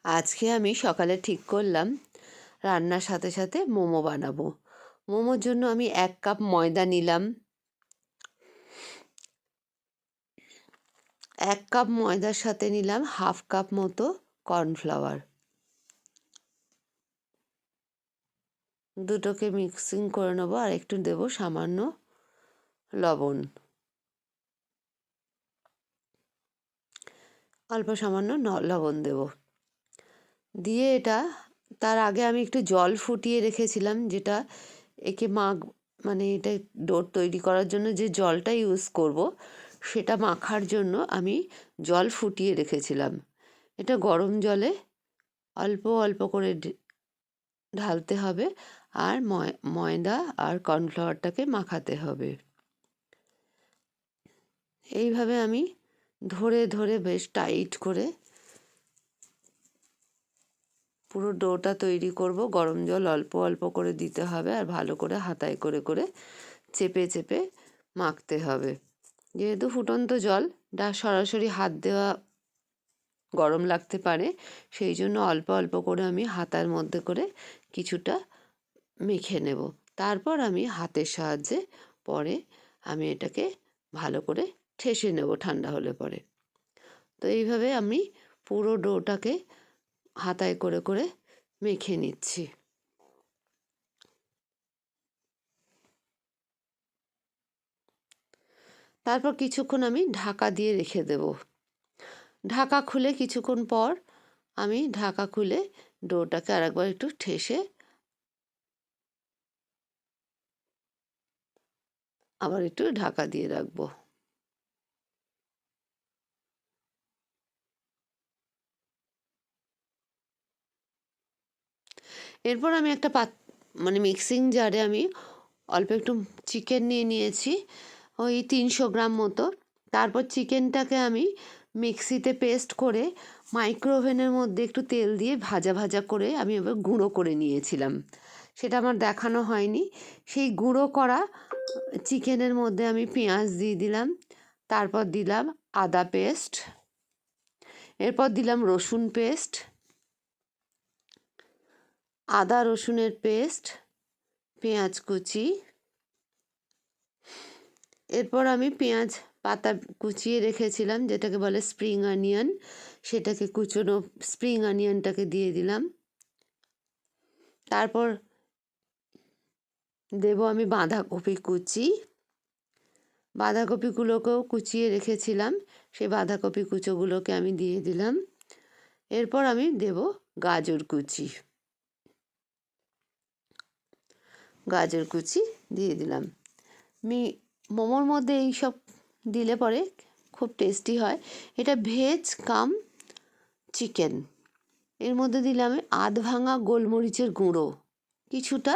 আজকে আমি সকালে ঠিক করলাম রান্নার সাথে সাথে মোমো বানাবো। মোমোর জন্য আমি 1 কাপ ময়দা নিলাম। 1 কাপ ময়দার সাথে নিলাম 1/2 কাপ মতো কর্নফ্লাওয়ার। দুটোকে মিক্সিং করে নেবো আর একটু দেবো সামান্য লবণ, অল্প সামান্য লবণ দেব। দিয়ে এটা তার আগে আমি একটু জল ফুটিয়ে রেখেছিলাম, যেটা একে মানে এটা ডো তৈরি করার জন্য যে জলটা ইউজ করব সেটা মাখার জন্য আমি জল ফুটিয়ে রেখেছিলাম। এটা গরম জলে অল্প অল্প করে ঢালতে হবে আর ময়দা আর কর্নফ্লাওয়ারটাকে মাখাতে হবে। এইভাবে আমি ধরে ধরে বেশ টাইট করে পুরো ডোটা তৈরি করব। গরম জল অল্প অল্প করে দিতে হবে আর ভালো করে হাতায় করে করে চেপে চেপে মাখতে হবে। যেহেতু ফুটন্ত জল, সরাসরি হাত দেওয়া গরম লাগতে পারে, সেই জন্য অল্প অল্প করে আমি হাতার মধ্যে করে কিছুটা মেখে নেব। তারপর আমি হাতের সাহায্যে পরে আমি এটাকে ভালো করে ঠেসে নেব ঠান্ডা হলে পরে। তো এইভাবে আমি পুরো ডোটাকে হাতায় করে করে মেখে নিচ্ছি। তারপর কিছুক্ষণ আমি ঢাকা দিয়ে রেখে দেব। ঢাকা খুলে কিছুক্ষণ পর আমি ঢাকা খুলে ডোটাকে আরেকবার একটু ঠেসে আবার একটু ঢাকা দিয়ে রাখবো। এরপর আমি একটা মানে মিক্সিং জারে আমি অল্প একটু চিকেন নিয়ে নিয়েছি, ওই 300 গ্রাম মতো। তারপর চিকেনটাকে আমি মিক্সিতে পেস্ট করে মাইক্রোওভেনের মধ্যে একটু তেল দিয়ে ভাজা ভাজা করে আমি এবার গুঁড়ো করে নিয়েছিলাম। সেটা আমার দেখানো হয়নি। সেই গুঁড়ো করা চিকেনের মধ্যে আমি পেঁয়াজ দিয়ে দিলাম, তারপর দিলাম আদা পেস্ট, এরপর দিলাম রসুন পেস্ট, আদা রসুনের পেস্ট, পেঁয়াজ কুচি। এরপর আমি পেঁয়াজ পাতা কুচিয়ে রেখেছিলাম, যেটাকে বলে স্প্রিং অনিয়ন, সেটাকে কুচোনো স্প্রিং অনিয়নটাকে দিয়ে দিলাম। তারপর দেব আমি বাঁধাকপি কুচি। বাঁধাকপিগুলোকেও কুচিয়ে রেখেছিলাম, সেই বাঁধাকপি কুচোগুলোকে আমি দিয়ে দিলাম। এরপর আমি দেব গাজর কুচি। গাজর কুচি দিয়ে দিলাম। মোমোর মধ্যে এইসব দিলে পরে খুব টেস্টি হয়। এটা ভেজ কাম চিকেন। এর মধ্যে দিলাম আধ ভাঙা গোলমরিচের গুঁড়ো, কিছুটা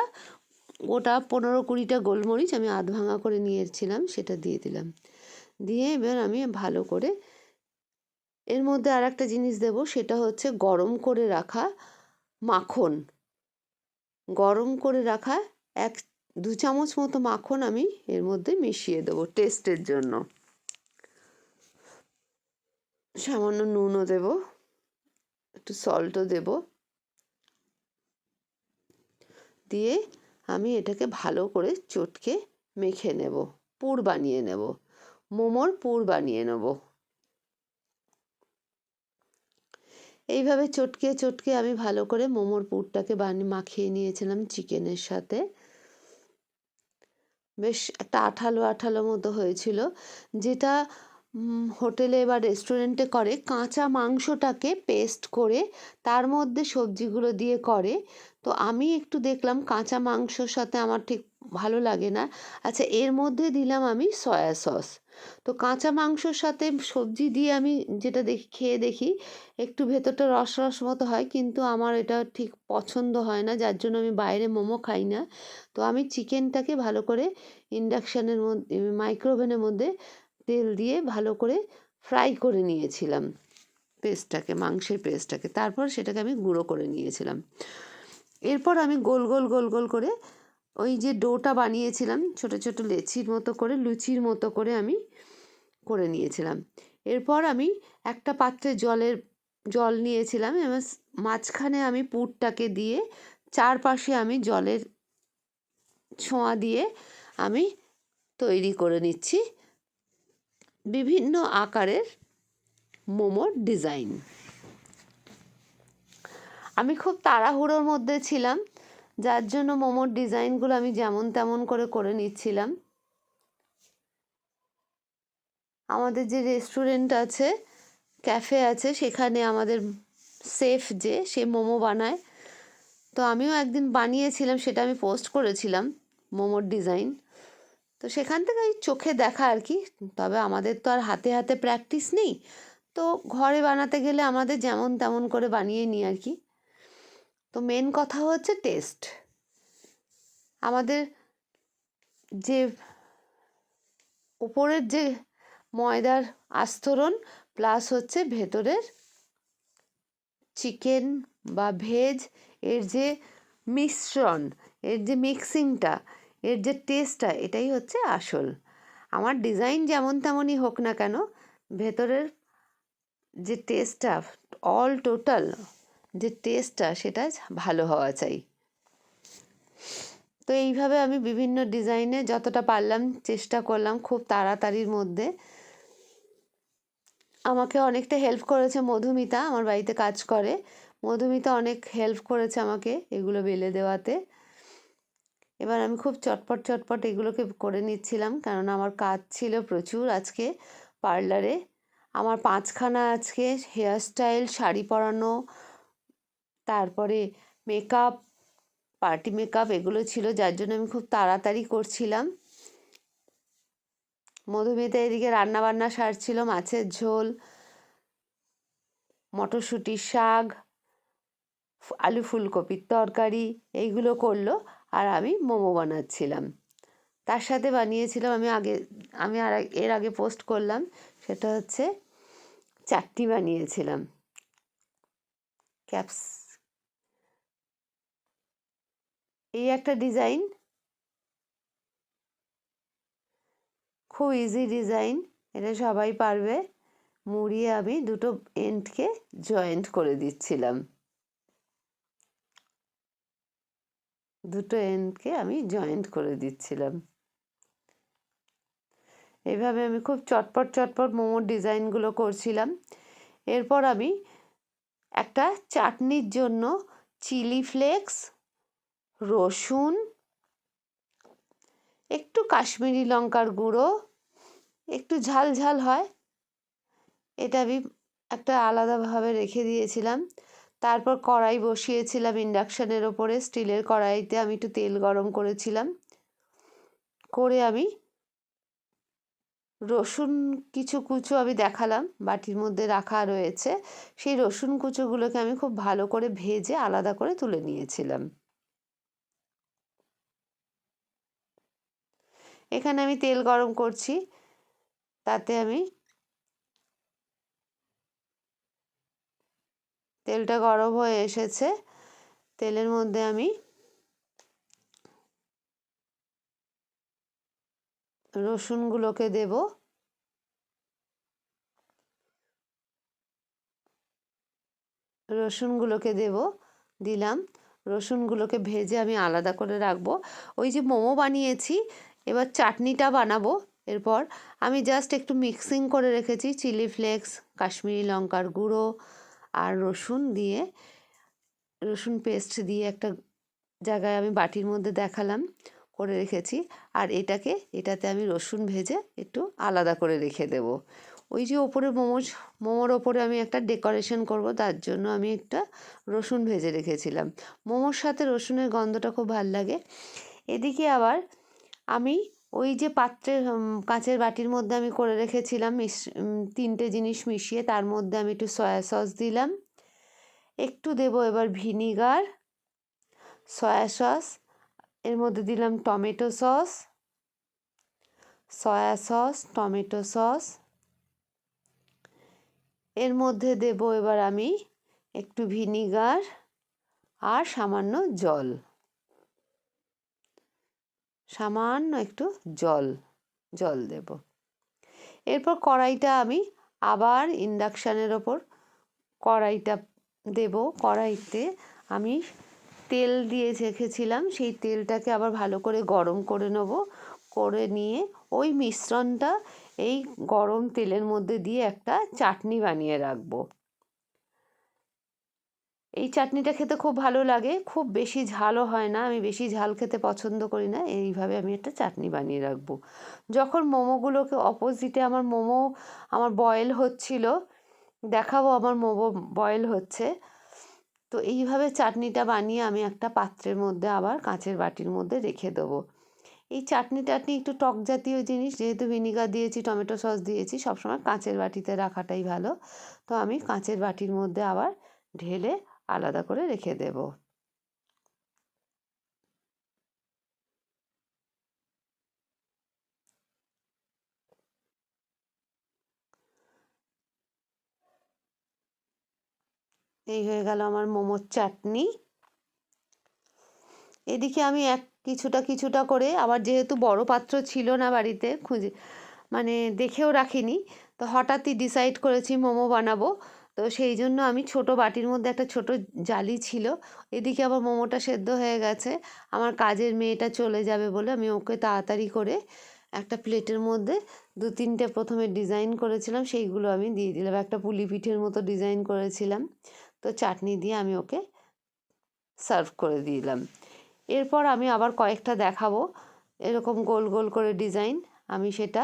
গোটা 15-20টা গোলমরিচ আমি আধ ভাঙা করে নিয়েছিলাম, সেটা দিয়ে দিলাম। দিয়ে এবার আমি ভালো করে এর মধ্যে আর একটা জিনিস দেব, সেটা হচ্ছে গরম করে রাখা মাখন। গরম করে রাখা 1-2 চামচ মতো মাখন আমি এর মধ্যে মিশিয়ে দেবো টেস্টের জন্য। সামান্য নুনও দেব, একটু সল্টও দেব। দিয়ে আমি এটাকে ভালো করে চটকে মেখে নেব, পুর বানিয়ে নেব, মোমোর পুর বানিয়ে নেব। এইভাবে চটকে চটকে আমি ভালো করে মোমোর পুরটাকে মাখিয়ে নিয়েছিলাম চিকেনের সাথে। বেশ একটা আঠালো আঠালো মতো হয়েছিল, যেটা হোটেলে বা রেস্টুরেন্টে করে কাঁচা মাংসটাকে পেস্ট করে তার মধ্যে সবজিগুলো দিয়ে করে। তো আমি একটু দেখলাম কাঁচা মাংসর সাথে আমার ঠিক ভালো লাগে না। আচ্ছা, এর মধ্যে দিলাম আমি সয়া সস। তো কাঁচা মাংসর সাথে সবজি দিয়ে আমি যেটা খেয়ে দেখি একটু ভেতরটা রস রস মতো হয়, কিন্তু আমার এটা ঠিক পছন্দ হয় না, যার জন্য আমি বাইরে মোমো খাই না। তো আমি চিকেনটাকে ভালো করে ইন্ডাকশানের মধ্যে মাইক্রোওভেনের মধ্যে তেল দিয়ে ভালো করে ফ্রাই করে নিয়েছিলাম পেস্টটাকে, মাংসের পেস্টটাকে। তারপর সেটাকে আমি গুঁড়ো করে নিয়েছিলাম। এরপর আমি গোল গোল গোল গোল করে ওই যে ডোটা বানিয়েছিলাম ছোট ছোট লেচির মতো করে, লুচির মতো করে আমি করে নিয়েছিলাম। এরপর আমি একটা পাত্রে জল নিয়েছিলাম, এবং মাঝখানে আমি পুরটাকে দিয়ে চারপাশে আমি জলের ছোঁয়া দিয়ে আমি তৈরি করে নিচ্ছি বিভিন্ন আকারের মোমোর ডিজাইন। আমি খুব তাড়াহুড়োর মধ্যে ছিলাম, যার জন্য মোমোর ডিজাইনগুলো আমি যেমন তেমন করে নিচ্ছিলাম। আমাদের যে রেস্টুরেন্ট আছে, ক্যাফে আছে, সেখানে আমাদের শেফ সে মোমো বানায়। তো আমিও একদিন বানিয়েছিলাম, সেটা আমি পোস্ট করেছিলাম মোমোর ডিজাইন। তো সেখান থেকে ওই চোখে দেখা আর কি। তবে আমাদের তো আর হাতে হাতে প্র্যাকটিস নেই, তো ঘরে বানাতে গেলে আমাদের যেমন তেমন করে বানিয়ে নিই আর কি। তো মেন কথা হচ্ছে টেস্ট। আমাদের যে উপরের যে ময়দার আস্তরণ প্লাস হচ্ছে ভেতরের চিকেন বা ভেজ এর যে মিশ্রণ, এর যে মিক্সিংটা, এর যে টেস্টটা, এটাই হচ্ছে আসল। আমার ডিজাইন যেমন তেমনই হোক না কেন, ভেতরের যে টেস্টটা, অল টোটাল যে টেস্টটা, সেটা ভালো হওয়া চাই। তো এইভাবে আমি বিভিন্ন ডিজাইনে যতটা পারলাম চেষ্টা করলাম খুব তাড়াতাড়ির মধ্যে। আমাকে অনেকটা হেল্প করেছে মধুমিতা, আমার বাড়িতে কাজ করে। মধুমিতা অনেক হেল্প করেছে আমাকে এগুলো বেলে দেওয়াতে। এবার আমি খুব চটপট এগুলোকে করে নিচ্ছিলাম, কেননা আমার কাজ ছিল প্রচুর আজকে পার্লারে। আমার 5খানা আজকে হেয়ার স্টাইল, শাড়ি পরানো, তারপরে মেকআপ, পার্টি মেকআপ এগুলো ছিল, যার জন্য আমি খুব তাড়াতাড়ি করছিলাম। মধুমিতা এদিকে রান্নাবান্না সারছিল, মাছের ঝোল, মটরশুঁটির শাক, আলু ফুলকপির তরকারি এইগুলো করলো, আর আমি মোমো বানাচ্ছিলাম। তার সাথে বানিয়েছিলাম আমি এর আগে পোস্ট করলাম, সেটা হচ্ছে চাটনি বানিয়েছিলাম ক্যাপস। এই একটা ডিজাইন, খুব ইজি ডিজাইন, এটা সবাই পারবে। মুড়িয়ে আমি দুটো এন্ডকে জয়েন্ট করে দিচ্ছিলাম, এইভাবে আমি খুব চটপট মোমোর ডিজাইনগুলো করছিলাম। এরপর আমি একটা চাটনির জন্য চিলি ফ্লেক্স, রসুন, একটু কাশ্মীরি লঙ্কার গুঁড়ো, একটু ঝাল ঝাল হয়, এটা আমি একটা আলাদাভাবে রেখে দিয়েছিলাম। তারপর কড়াই বসিয়েছিলাম ইন্ডাকশানের ওপরে, স্টিলের কড়াইতে আমি একটু তেল গরম করেছিলাম, করে আমি রসুন কিছু কুচো আমি দেখালাম বাটির মধ্যে রাখা রয়েছে, সেই রসুন কুচোগুলোকে আমি খুব ভালো করে ভেজে আলাদা করে তুলে নিয়েছিলাম। এখানে আমি তেল গরম করছি, তাতে আমি তেলটা গরম হয়ে এসেছে, তেলের মধ্যে আমি রসুনগুলোকে দেব। দিলাম, রসুনগুলোকে ভেজে আমি আলাদা করে রাখবো। ওই যে মোমো বানিয়েছি, এবার চাটনিটা বানাবো। এরপর আমি জাস্ট একটু মিক্সিং করে রেখেছি চিলি ফ্লেক্স, কাশ্মীরি লঙ্কার গুঁড়ো আর রসুন পেস্ট দিয়ে একটা জায়গায় আমি বাটির মধ্যে দেখালাম করে রেখেছি। আর এটাতে আমি রসুন ভেজে একটু আলাদা করে রেখে দেব। ওই যে ওপরে মোমোর ওপরে আমি একটা ডেকোরেশন করব, তার জন্য আমি একটা রসুন ভেজে রেখেছিলাম। মোমোর সাথে রসুনের গন্ধটা খুব ভাল লাগে। এদিকে আবার আমি ওই যে কাঁচের বাটির মধ্যে আমি করে রেখেছিলাম 3টে জিনিস মিশিয়ে, তার মধ্যে আমি একটু সয়া সস দিলাম, একটু দেব এবার ভিনিগার, সয়া সস, এর মধ্যে দিলাম tomato sauce, soya sauce, tomato sauce, এর মধ্যে দেব এবার আমি একটু ভিনিগার আর সামান্য একটু জল দেব। এরপর কড়াইটা আমি আবার ইন্ডাকশানের ওপর কড়াইটা দেব কড়াইতে আমি তেল দিয়ে রেখেছিলাম, সেই তেলটাকে আবার ভালো করে গরম করে নেব। করে নিয়ে ওই মিশ্রণটা এই গরম তেলের মধ্যে দিয়ে একটা চাটনি বানিয়ে রাখবো। এই চাটনিটা খেতে খুব ভালো লাগে, খুব বেশি ঝালও হয় না, আমি বেশি ঝাল খেতে পছন্দ করি না। এইভাবে আমি একটা চাটনি বানিয়ে রাখবো। যখন মোমোগুলোকে অপোজিটে আমার বয়েল হচ্ছিল, দেখাবো আমার মোমো বয়েল হচ্ছে, তো এইভাবে চাটনিটা বানিয়ে আমি একটা পাত্রের মধ্যে আবার কাঁচের বাটির মধ্যে রেখে দেবো। এই চাটনি একটু টক জাতীয় জিনিস, যেহেতু ভিনিগার দিয়েছি, টমেটো সস দিয়েছি, সবসময় কাঁচের বাটিতে রাখাটাই ভালো। তো আমি কাঁচের বাটির মধ্যে আবার ঢেলে আলাদা করে রেখে দেব। এই হয়ে গেল আমার মোমোর চাটনি। এদিকে আমি কিছুটা করে আবার, যেহেতু বড় পাত্র ছিল না বাড়িতে, মানে দেখেও রাখিনি, তো হঠাৎই ডিসাইড করেছি মোমো বানাবো। তো সেই জন্য আমি ছোট বাটির মধ্যে, একটা ছোট জালি ছিল, এদিকে আবার মোমোটা সেদ্ধ হয়ে গেছে। আমার কাজের মেয়েটা চলে যাবে বলে আমি ওকে তাড়াতাড়ি করে একটা প্লেটের মধ্যে 2-3টে প্রথমে ডিজাইন করেছিলাম, সেইগুলো আমি দিয়ে দিলাম। একটা পুলি পিঠের মতো ডিজাইন করেছিলাম, তো চাটনি দিয়ে আমি ওকে সার্ভ করে দিলাম। এরপর আমি আবার কয়েকটা দেখাবো, এরকম গোল গোল করে ডিজাইন। আমি সেটা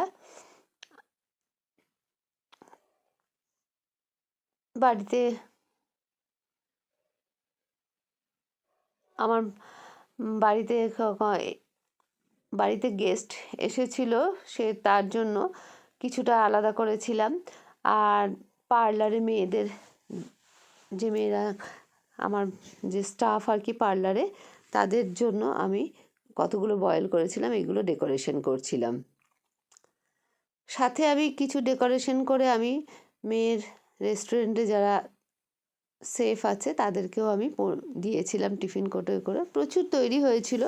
বাড়িতে, আমার বাড়িতে বাড়িতে গেস্ট এসেছিল, তার জন্য কিছুটা আলাদা করেছিলাম। আর পার্লারে মেয়েদের, যে মেয়েরা আমার যে স্টাফ আর কি পার্লারে, তাদের জন্য আমি কতগুলো বয়েল করেছিলাম, এগুলো ডেকোরেশন করছিলাম। সাথে আমি কিছু ডেকোরেশন করে আমি মেয়ের রেস্টুরেন্টে যারা শেফ আছে তাদেরকেও আমি দিয়েছিলাম টিফিন কোটে করে। প্রচুর তৈরি হয়েছিল,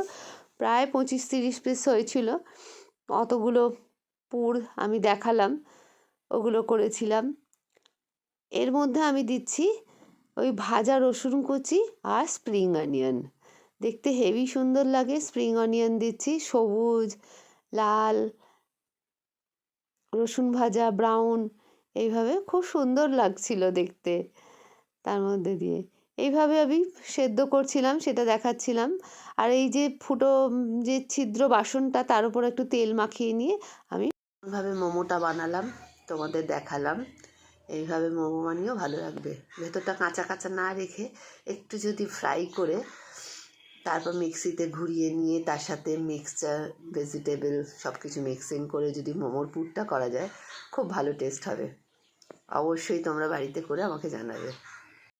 প্রায় 25-30 পিস হয়েছিল। অতগুলো পুর আমি দেখালাম, ওগুলো করেছিলাম। এর মধ্যে আমি দিচ্ছি ওই ভাজা রসুন কুচি আর স্প্রিং অনিয়ন, দেখতে হেভি সুন্দর লাগে। স্প্রিং অনিয়ন দিচ্ছি, সবুজ, লাল, রসুন ভাজা, ব্রাউন, এইভাবে খুব সুন্দর লাগছিল দেখতে। তার মধ্যে দিয়ে এইভাবে আমি সেদ্ধ করছিলাম, সেটা দেখাচ্ছিলাম। আর এই যে যে ছিদ্র বাসনটা, তার উপর একটু তেল মাখিয়ে নিয়ে আমি এইভাবে মোমোটা বানালাম, তোমাদের দেখালাম। এইভাবে মোমো বানিয়েও ভালো লাগবে। ভেতরটা কাঁচা কাঁচা না রেখে একটু যদি ফ্রাই করে তারপর মিক্সিতে ঘুরিয়ে নিয়ে তার সাথে মিক্সচার, ভেজিটেবল সব কিছু মিক্সিং করে যদি মোমোর পুরটা করা যায়, খুব ভালো টেস্ট হবে। অবশ্যই তোমরা বাড়িতে করে আমাকে জানাবে।